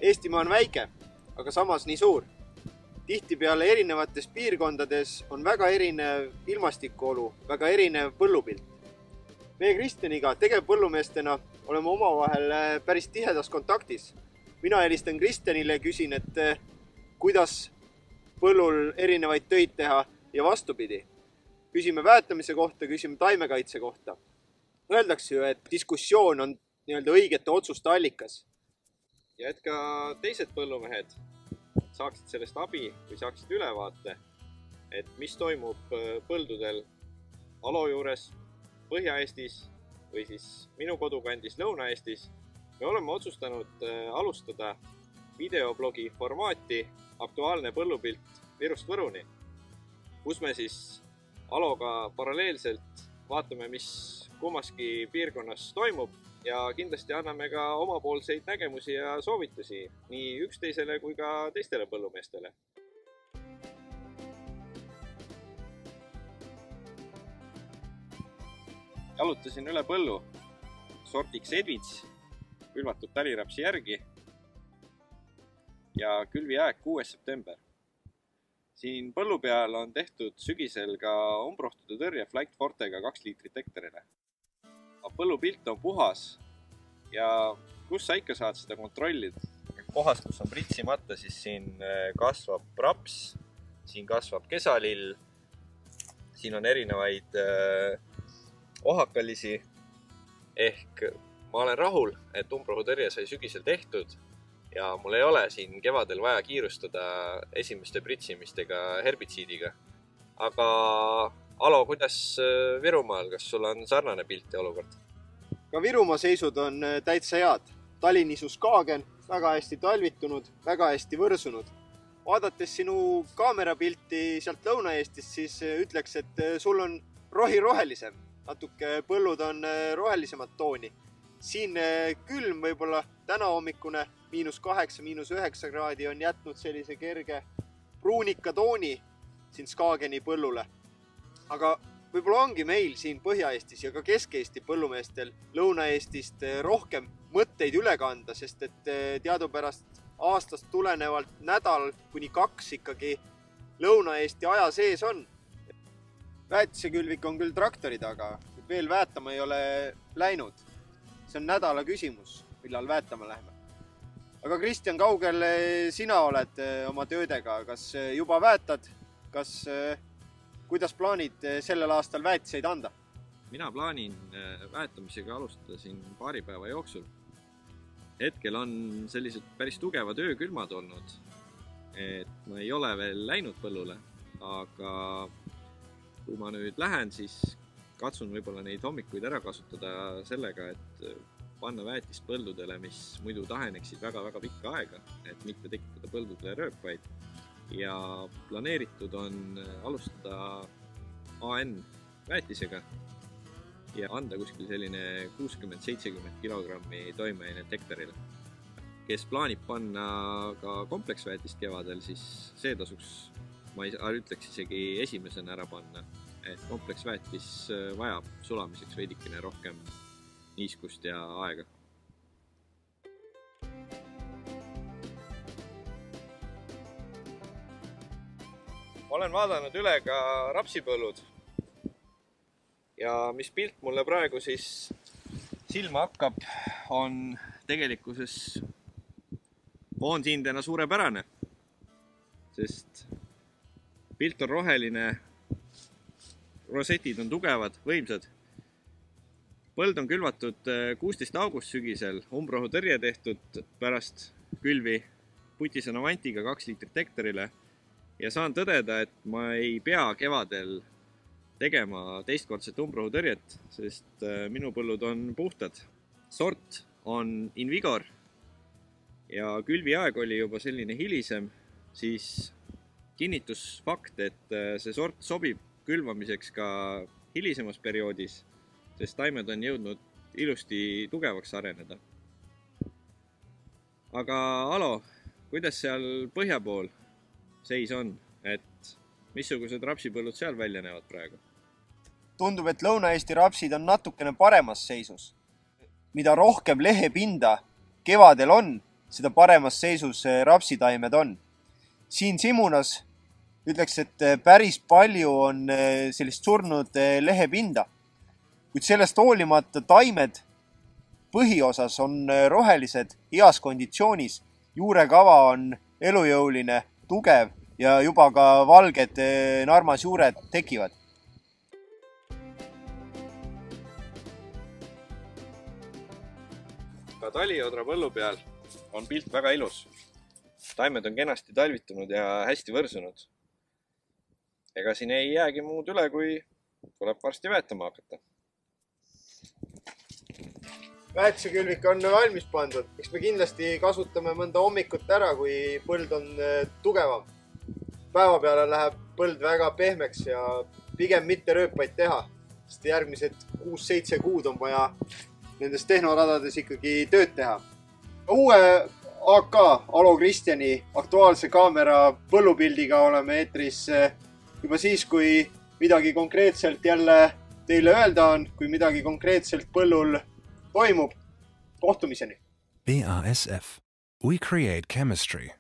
Eestimaa on väike, aga samas nii suur. Tihtipeale erinevates piirkondades on väga erinev ilmastikuolu, väga erinev põllupilt. Meie Kristjaniga tegevpõllumeestena oleme omavahel päris tihedas kontaktis. Mina helistan Kristjanile ja küsin, et kuidas põllul erinevaid töid teha ja vastupidi. Küsime väetamise kohta, küsime taimekaitse kohta. Öeldakse ju, et diskussioon on õigete otsuste allikas. Ja et ka teised põllumehed saaksid sellest abi või saaksid ülevaate, et mis toimub põldudel Alo juures, Põhja-Eestis või siis minu kodukandis Lõuna-Eestis, me oleme otsustanud alustada videoblogi formaati Aktuaalne põllupilt Virust Võruni, kus me siis Aloga paralleelselt vaatame, mis kummaski piirkonnas toimub ja kindlasti anname ka omapoolseid nägemusi ja soovitusi nii üksteisele kui ka teistele põllumeestele. Jalutasin üle põllu sortiks Edvits, külvatud talirapsi järgi ja külviaeg 6. september. Siin põllu peal on tehtud sügisel ka umbrohtude tõrje Flight Fortega 2 liitrit hektarile. Põllupilt on puhas ja kus sa ikka saad seda kontrollida? Kohas, kus on pritsimata, siis siin kasvab raps, siin kasvab kesalill, siin on erinevaid ohakalisi ehk ma olen rahul, et umbrohutõrje sai sügisel tehtud ja mul ei ole siin kevadel vaja kiirustada esimeste pritsimistega herbitsiidiga. Aga Alo, kuidas Virumaal, kas sul on sarnane pilt ja olukord? Ka Virumaa seisud on täitsa head. Talinisu Skaagen, väga hästi talvitunud, väga hästi võrsunud. Vaadates sinu kaamerapilti sealt Lõuna-Eestist, siis ütleks, et sul on rohi rohelisem. Natuke põllud on rohelisemat tooni. Siin külm võib-olla täna hommikune -8, -9 kraadi on jätnud sellise kerge pruunika tooni siin Skaageni põllule. Aga võib-olla ongi meil siin Põhja-Eestis ja ka Kesk-Eesti põllumeestel Lõuna-Eestist rohkem mõtteid üle kanda, sest et teadupärast aastast tulenevalt nädal kuni 2 ikkagi Lõuna-Eesti aja sees on. Väetisekülvik on küll traktori taga, veel väetama ei ole läinud. See on nädala küsimus, millal väetama läheme. Aga Kristjan, kaugel sina oled oma töödega? Kas juba väetad? Kuidas plaanid sellel aastal väetiseid anda? Mina plaanin väetamisega alustada siin paari päeva jooksul. Hetkel on sellised päris tugevad öökülmad olnud, et ma ei ole veel läinud põllule, aga kui ma nüüd lähen, siis katsun võib-olla neid hommikuid ära kasutada sellega, et panna väetist põldudele, mis muidu taheneksid väga-väga pikka aega, et mitte tekitada põldudele rööpaid. Ja planeeritud on alustada AN väetisega ja anda kuskil selline 60-70 kilogrammi toimeainet hektarile. Kes plaanib panna ka kompleksväetist kevadel, siis see tasuks, ma ütleks isegi esimesena ära panna, et kompleksväetis vajab sulamiseks veidikene rohkem niiskust ja aega. Olen vaadanud üle ka rapsipõllud ja mis pilt mulle praegu siis silma hakkab, on tegelikkuses koondhindena suurepärane, sest pilt on roheline, rosetid on tugevad, võimsad. Põld on külvatud 16. august sügisel, umbrohutõrje tehtud pärast külvi Putisanavantiga 2 liitrit hektarile ja saan tõdeda, et ma ei pea kevadel tegema teistkordset umbrohutõrjet, sest minu põllud on puhtad. Sort on Invigor ja külviaeg oli juba selline hilisem, siis kinnitusfakt, et see sort sobib külvamiseks ka hilisemas perioodis, sest taimed on jõudnud ilusti tugevaks areneda. Aga Alo, kuidas seal põhja pool seis on, et missugused rapsipõllud seal välja näevad praegu? Tundub, et Lõuna-Eesti rapsid on natukene paremas seisus. Mida rohkem lehepinda kevadel on, seda paremas seisus rapsitaimed on. Siin Simunas ütleks, et päris palju on sellist surnud lehepinda, kuid sellest hoolimata taimed põhiosas on rohelised, heas konditsioonis, juurekava on elujõuline, tugev ja juba ka valged narmasjuured tekivad. Ka Taliodra põllu peal on pilt väga ilus. Taimed on kenasti talvitunud ja hästi võrsunud. Ega siin ei jäägi muud üle, kui tuleb varsti väetama hakata. Väetusekülvik on valmis pandud. Eks me kindlasti kasutame mõnda hommikut ära, kui põld on tugevam. Päeva peale läheb põld väga pehmeks ja pigem mitte rööpaid teha, sest järgmised 6-7 kuud on vaja nendes tehnoradades ikkagi tööd teha. Uue AK Alo Kristjani aktuaalse kaamera põllupildiga oleme eetris juba siis, kui midagi konkreetselt jälle teile öelda on, kui midagi konkreetselt põllul toimub. Kohtumiseni. BASF. We create chemistry.